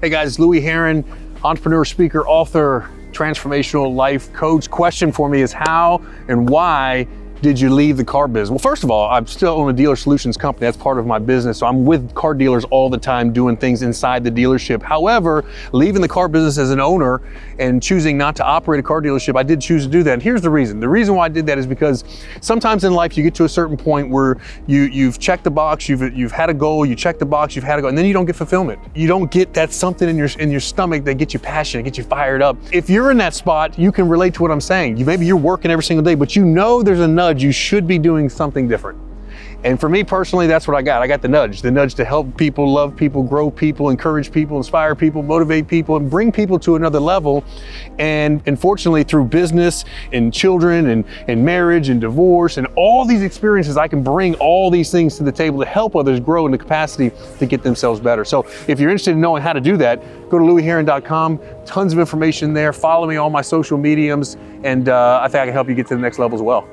Hey guys, Louie Herron, entrepreneur, speaker, author, transformational life coach. Question for me is how and why did you leave the car business? Well, first of all, I still own a dealer solutions company. That's part of my business. So I'm with car dealers all the time doing things inside the dealership. However, leaving the car business as an owner and choosing not to operate a car dealership, I did choose to do that. And here's the reason. The reason why I did that is because sometimes in life you get to a certain point where you've checked the box, you've had a goal, you check the box, you've had a goal, and then you don't get fulfillment. You don't get that something in your stomach that gets you passionate, gets you fired up. If you're in that spot, you can relate to what I'm saying. Maybe you're working every single day, but you know there's a nudge. You should be doing something different. And for me personally, that's what I got. I got the nudge to help people, love people, grow people, encourage people, inspire people, motivate people, and bring people to another level. And unfortunately, through business and children and marriage and divorce and all these experiences, I can bring all these things to the table to help others grow in the capacity to get themselves better. So if you're interested in knowing how to do that, go to louieherron.com. Tons of information there. Follow me on my social mediums, and I think I can help you get to the next level as well.